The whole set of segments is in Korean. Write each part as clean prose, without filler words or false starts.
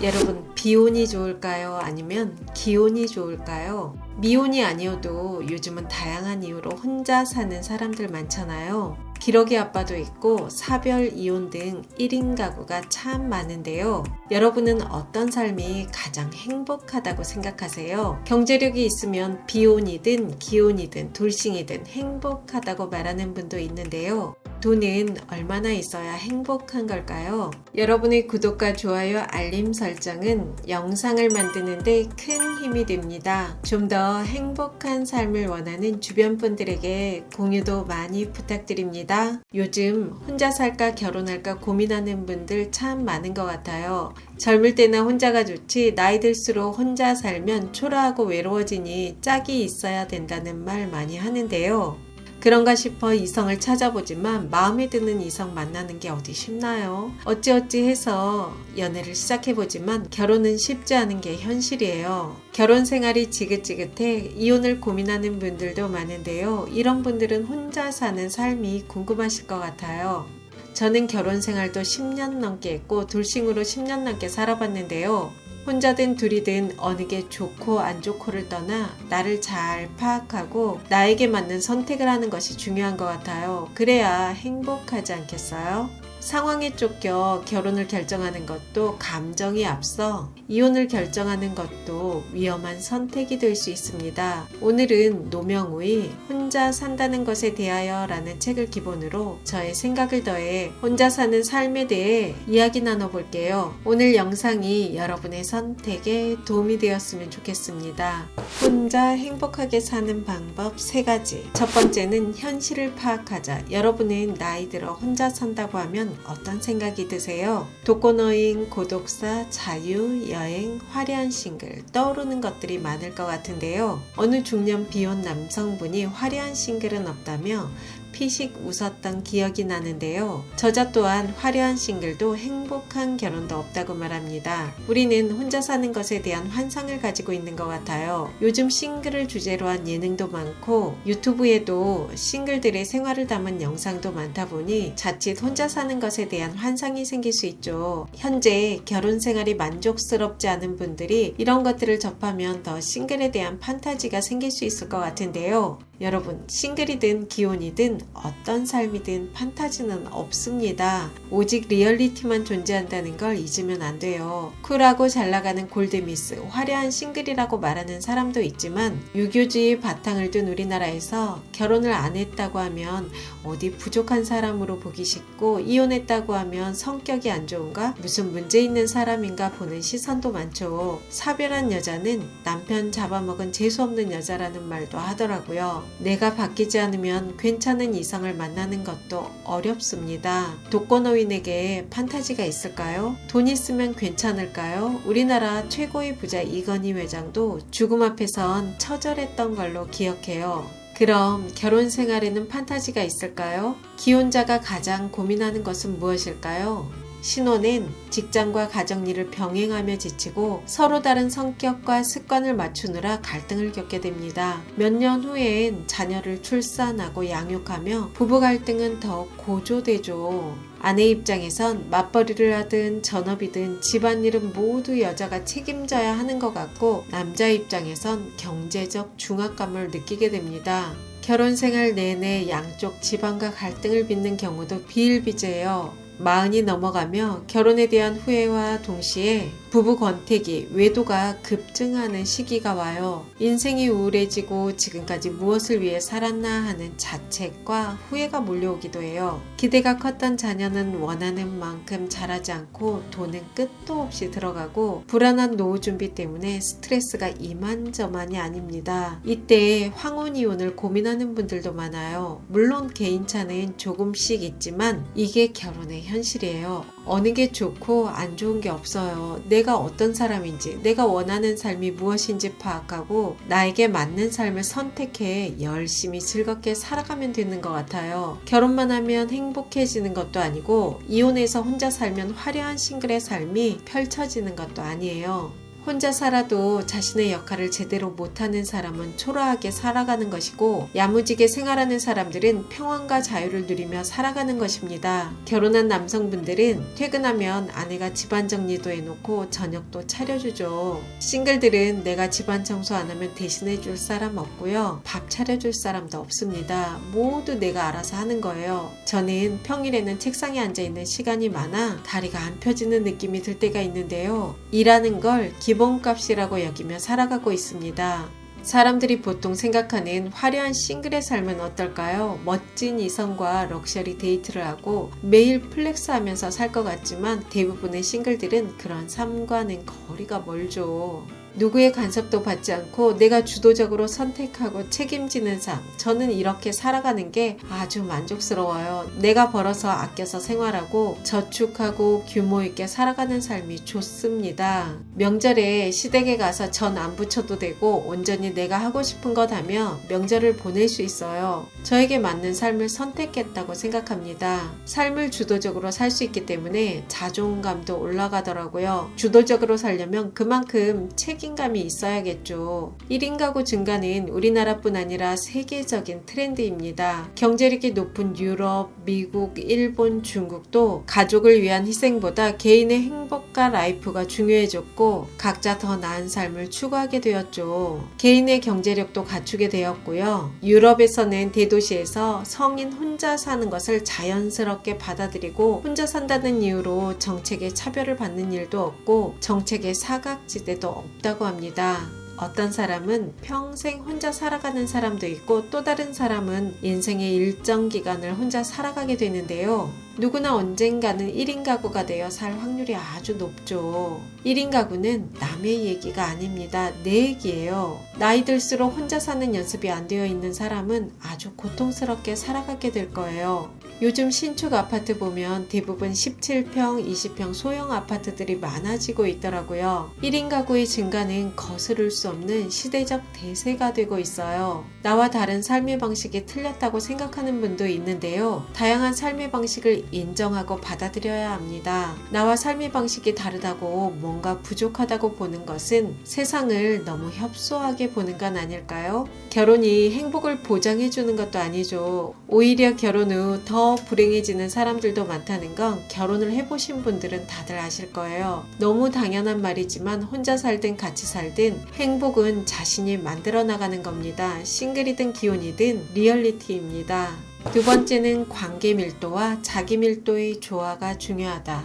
여러분, 비혼이 좋을까요? 아니면 기혼이 좋을까요? 미혼이 아니어도 요즘은 다양한 이유로 혼자 사는 사람들 많잖아요. 기러기 아빠도 있고 사별 이혼 등 1인 가구가 참 많은데요. 여러분은 어떤 삶이 가장 행복하다고 생각하세요? 경제력이 있으면 비혼이든 기혼이든 돌싱이든 행복하다고 말하는 분도 있는데요. 돈은 얼마나 있어야 행복한 걸까요? 여러분의 구독과 좋아요, 알림 설정은 영상을 만드는데 큰 힘이 됩니다. 좀 더 행복한 삶을 원하는 주변 분들에게 공유도 많이 부탁드립니다. 요즘 혼자 살까 결혼할까 고민하는 분들 참 많은 것 같아요. 젊을 때나 혼자가 좋지 나이 들수록 혼자 살면 초라하고 외로워지니 짝이 있어야 된다는 말 많이 하는데요. 그런가 싶어 이성을 찾아보지만 마음에 드는 이성 만나는 게 어디 쉽나요? 어찌어찌 해서 연애를 시작해보지만 결혼은 쉽지 않은 게 현실이에요. 결혼 생활이 지긋지긋해 이혼을 고민하는 분들도 많은데요. 이런 분들은 혼자 사는 삶이 궁금하실 것 같아요. 저는 결혼 생활도 10년 넘게 했고 돌싱으로 10년 넘게 살아봤는데요. 혼자든 둘이든 어느 게 좋고 안 좋고를 떠나 나를 잘 파악하고 나에게 맞는 선택을 하는 것이 중요한 것 같아요. 그래야 행복하지 않겠어요? 상황에 쫓겨 결혼을 결정하는 것도 감정이 앞서 이혼을 결정하는 것도 위험한 선택이 될 수 있습니다. 오늘은 노명우의 혼자 산다는 것에 대하여 라는 책을 기본으로 저의 생각을 더해 혼자 사는 삶에 대해 이야기 나눠볼게요. 오늘 영상이 여러분의 선택에 도움이 되었으면 좋겠습니다. 혼자 행복하게 사는 방법 3가지. 첫 번째는 현실을 파악하자. 여러분은 나이 들어 혼자 산다고 하면 어떤 생각이 드세요? 독거노인, 고독사, 자유, 여행, 화려한 싱글 떠오르는 것들이 많을 것 같은데요. 어느 중년 비혼 남성분이 화려한 싱글은 없다며 피식 웃었던 기억이 나는데요. 저자 또한 화려한 싱글도 행복한 결혼도 없다고 말합니다. 우리는 혼자 사는 것에 대한 환상을 가지고 있는 것 같아요. 요즘 싱글을 주제로 한 예능도 많고 유튜브에도 싱글들의 생활을 담은 영상도 많다 보니 자칫 혼자 사는 것에 대한 환상이 생길 수 있죠. 현재 결혼 생활이 만족스럽지 않은 분들이 이런 것들을 접하면 더 싱글에 대한 판타지가 생길 수 있을 것 같은데요. 여러분, 싱글이든 기혼이든 어떤 삶이든 판타지는 없습니다. 오직 리얼리티만 존재한다는 걸 잊으면 안 돼요. 쿨하고 잘나가는 골드미스, 화려한 싱글이라고 말하는 사람도 있지만 유교주의 바탕을 둔 우리나라에서 결혼을 안 했다고 하면 어디 부족한 사람으로 보기 쉽고 이혼했다고 하면 성격이 안 좋은가? 무슨 문제 있는 사람인가 보는 시선도 많죠. 사별한 여자는 남편 잡아먹은 재수없는 여자라는 말도 하더라고요. 내가 바뀌지 않으면 괜찮은 이성을 만나는 것도 어렵습니다. 독거노인에게 판타지가 있을까요? 돈 있으면 괜찮을까요? 우리나라 최고의 부자 이건희 회장도 죽음 앞에선 처절했던 걸로 기억해요. 그럼 결혼 생활에는 판타지가 있을까요? 기혼자가 가장 고민하는 것은 무엇일까요? 신혼은 직장과 가정일을 병행하며 지치고 서로 다른 성격과 습관을 맞추느라 갈등을 겪게 됩니다. 몇 년 후엔 자녀를 출산하고 양육하며 부부 갈등은 더 고조되죠. 아내 입장에선 맞벌이를 하든 전업이든 집안일은 모두 여자가 책임져야 하는 것 같고 남자 입장에선 경제적 중압감을 느끼게 됩니다. 결혼 생활 내내 양쪽 집안과 갈등을 빚는 경우도 비일비재해요. 40이 넘어가며 결혼에 대한 후회와 동시에 부부 권태기, 외도가 급증하는 시기가 와요. 인생이 우울해지고 지금까지 무엇을 위해 살았나 하는 자책과 후회가 몰려오기도 해요. 기대가 컸던 자녀는 원하는 만큼 자라지 않고 돈은 끝도 없이 들어가고 불안한 노후 준비 때문에 스트레스가 이만저만이 아닙니다. 이때 황혼 이혼을 고민하는 분들도 많아요. 물론 개인차는 조금씩 있지만 이게 결혼의 현실이에요. 어느 게 좋고 안 좋은 게 없어요. 내가 어떤 사람인지, 내가 원하는 삶이 무엇인지 파악하고 나에게 맞는 삶을 선택해 열심히 즐겁게 살아가면 되는 것 같아요. 결혼만 하면 행복해지는 것도 아니고 이혼해서 혼자 살면 화려한 싱글의 삶이 펼쳐지는 것도 아니에요. 혼자 살아도 자신의 역할을 제대로 못하는 사람은 초라하게 살아가는 것이고, 야무지게 생활하는 사람들은 평안과 자유를 누리며 살아가는 것입니다. 결혼한 남성분들은 퇴근하면 아내가 집안 정리도 해놓고 저녁도 차려주죠. 싱글들은 내가 집안 청소 안 하면 대신해줄 사람 없고요. 밥 차려줄 사람도 없습니다. 모두 내가 알아서 하는 거예요. 저는 평일에는 책상에 앉아있는 시간이 많아 다리가 안 펴지는 느낌이 들 때가 있는데요. 일하는 걸 기본값이라고 여기며 살아가고 있습니다. 사람들이 보통 생각하는 화려한 싱글의 삶은 어떨까요? 멋진 이성과 럭셔리 데이트를 하고 매일 플렉스하면서 살 것 같지만 대부분의 싱글들은 그런 삶과는 거리가 멀죠. 누구의 간섭도 받지 않고 내가 주도적으로 선택하고 책임지는 삶. 저는 이렇게 살아가는 게 아주 만족스러워요. 내가 벌어서 아껴서 생활하고 저축하고 규모 있게 살아가는 삶이 좋습니다. 명절에 시댁에 가서 전 안 부쳐도 되고 온전히 내가 하고 싶은 것 하며 명절을 보낼 수 있어요. 저에게 맞는 삶을 선택했다고 생각합니다. 삶을 주도적으로 살 수 있기 때문에 자존감도 올라가더라고요. 주도적으로 살려면 그만큼 책임감이 있어야겠죠. 1인 가구 증가는 우리나라뿐 아니라 세계적인 트렌드입니다. 경제력이 높은 유럽, 미국, 일본, 중국도 가족을 위한 희생보다 개인의 행복과 라이프가 중요해졌고 각자 더 나은 삶을 추구하게 되었죠. 개인의 경제력도 갖추게 되었고요. 유럽에서는 대도시에서 성인 혼자 사는 것을 자연스럽게 받아들이고 혼자 산다는 이유로 정책에 차별을 받는 일도 없고 정책의 사각지대도 없다고 합니다. 어떤 사람은 평생 혼자 살아가는 사람도 있고 또 다른 사람은 인생의 일정 기간을 혼자 살아가게 되는데요. 누구나 언젠가는 1인 가구가 되어 살 확률이 아주 높죠. 1인 가구는 남의 얘기가 아닙니다. 내 얘기예요. 나이 들수록 혼자 사는 연습이 안 되어 있는 사람은 아주 고통스럽게 살아가게 될 거예요. 요즘 신축 아파트 보면 대부분 17평, 20평 소형 아파트들이 많아지고 있더라고요. 1인 가구의 증가는 거스를 수 없는 시대적 대세가 되고 있어요. 나와 다른 삶의 방식이 틀렸다고 생각하는 분도 있는데요. 다양한 삶의 방식을 인정하고 받아들여야 합니다. 나와 삶의 방식이 다르다고 뭔가 부족하다고 보는 것은 세상을 너무 협소하게 보는 건 아닐까요? 결혼이 행복을 보장해주는 것도 아니죠. 오히려 결혼 후 더 불행해지는 사람들도 많다는 건 결혼을 해보신 분들은 다들 아실 거예요. 너무 당연한 말이지만 혼자 살든 같이 살든 행복은 자신이 만들어 나가는 겁니다. 싱글이든 기혼이든 리얼리티입니다. 두 번째는 관계 밀도와 자기 밀도의 조화가 중요하다.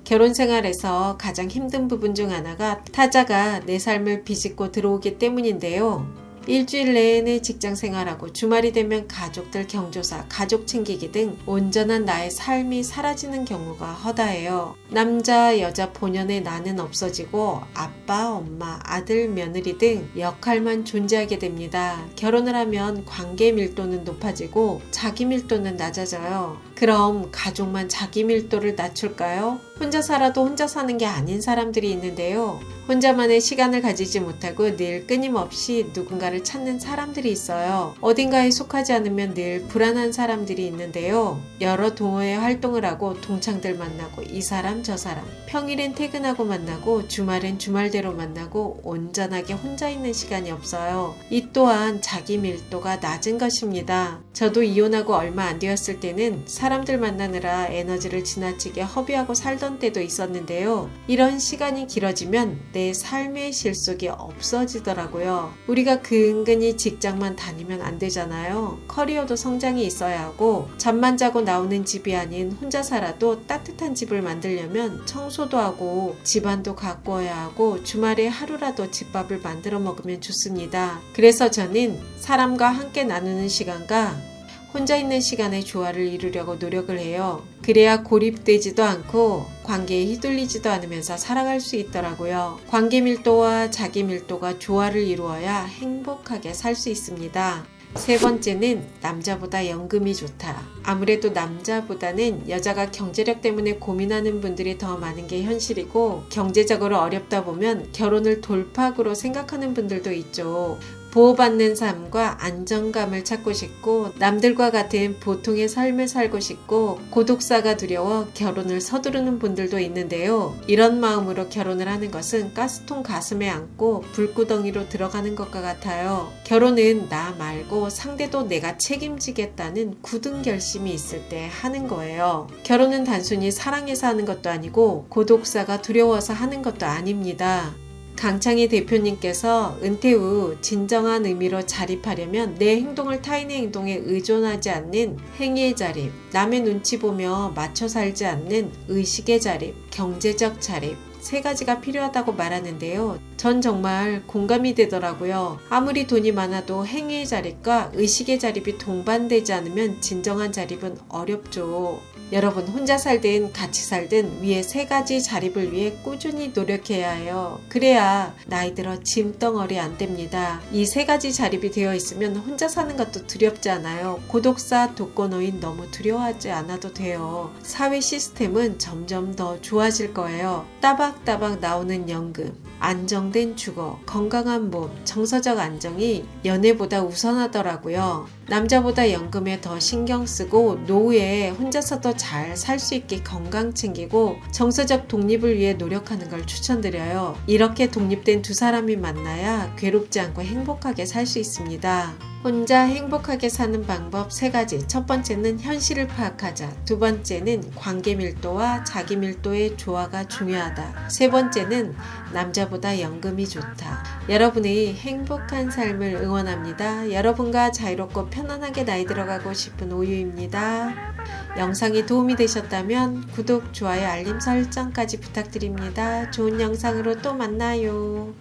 결혼 생활에서 가장 힘든 부분 중 하나가 타자가 내 삶을 비집고 들어오기 때문인데요. 일주일 내내 직장 생활하고 주말이 되면 가족들 경조사, 가족 챙기기 등 온전한 나의 삶이 사라지는 경우가 허다해요. 남자, 여자 본연의 나는 없어지고 아빠, 엄마, 아들, 며느리 등 역할만 존재하게 됩니다. 결혼을 하면 관계 밀도는 높아지고 자기 밀도는 낮아져요. 그럼 가족만 자기 밀도를 낮출까요? 혼자 살아도 혼자 사는 게 아닌 사람들이 있는데요. 혼자만의 시간을 가지지 못하고 늘 끊임없이 누군가를 찾는 사람들이 있어요. 어딘가에 속하지 않으면 늘 불안한 사람들이 있는데요. 여러 동호회 활동을 하고 동창들 만나고 이 사람 저 사람, 평일엔 퇴근하고 만나고 주말엔 주말대로 만나고 온전하게 혼자 있는 시간이 없어요. 이 또한 자기 밀도가 낮은 것입니다. 저도 이혼하고 얼마 안 되었을 때는 사람들 만나느라 에너지를 지나치게 허비하고 살던 때도 있었는데요. 이런 시간이 길어지면 내 삶의 실속이 없어지더라고요. 우리가 근근히 직장만 다니면 안 되잖아요. 커리어도 성장이 있어야 하고 잠만 자고 나오는 집이 아닌 혼자 살아도 따뜻한 집을 만들려면 청소도 하고 집안도 가꾸어야 하고 주말에 하루라도 집밥을 만들어 먹으면 좋습니다. 그래서 저는 사람과 함께 나누는 시간과 혼자 있는 시간의 조화를 이루려고 노력을 해요. 그래야 고립되지도 않고 관계에 휘둘리지도 않으면서 살아갈 수 있더라고요. 관계 밀도와 자기 밀도가 조화를 이루어야 행복하게 살 수 있습니다. 세 번째는 남자보다 연금이 좋다. 아무래도 남자보다는 여자가 경제력 때문에 고민하는 분들이 더 많은 게 현실이고 경제적으로 어렵다 보면 결혼을 돌파구로 생각하는 분들도 있죠. 보호받는 삶과 안정감을 찾고 싶고 남들과 같은 보통의 삶을 살고 싶고 고독사가 두려워 결혼을 서두르는 분들도 있는데요. 이런 마음으로 결혼을 하는 것은 가스통 가슴에 안고 불구덩이로 들어가는 것과 같아요. 결혼은 나 말고 상대도 내가 책임지겠다는 굳은 결심이 있을 때 하는 거예요. 결혼은 단순히 사랑해서 하는 것도 아니고 고독사가 두려워서 하는 것도 아닙니다. 강창희 대표님께서 은퇴 후 진정한 의미로 자립하려면 내 행동을 타인의 행동에 의존하지 않는 행위의 자립, 남의 눈치 보며 맞춰 살지 않는 의식의 자립, 경제적 자립, 세 가지가 필요하다고 말하는데요. 전 정말 공감이 되더라고요. 아무리 돈이 많아도 행위의 자립과 의식의 자립이 동반되지 않으면 진정한 자립은 어렵죠. 여러분 혼자 살든 같이 살든 위에 세 가지 자립을 위해 꾸준히 노력해야 해요. 그래야 나이 들어 짐덩어리 안 됩니다. 이 세 가지 자립이 되어 있으면 혼자 사는 것도 두렵지 않아요. 고독사, 독거노인 너무 두려워하지 않아도 돼요. 사회 시스템은 점점 더 좋아질 거예요. 따박따박 나오는 연금, 안정된 주거, 건강한 몸, 정서적 안정이 연애보다 우선하더라고요. 남자보다 연금에 더 신경 쓰고 노후에 혼자서도 잘 살 수 있게 건강 챙기고 정서적 독립을 위해 노력하는 걸 추천드려요. 이렇게 독립된 두 사람이 만나야 괴롭지 않고 행복하게 살 수 있습니다. 혼자 행복하게 사는 방법 세 가지. 첫 번째는 현실을 파악하자. 두 번째는 관계 밀도와 자기 밀도의 조화가 중요하다. 세 번째는 남자보다 연금이 좋다. 여러분의 행복한 삶을 응원합니다. 여러분과 자유롭고 편안하게 나이 들어가고 싶은 오유입니다. 영상이 도움이 되셨다면 구독, 좋아요, 알림 설정까지 부탁드립니다. 좋은 영상으로 또 만나요.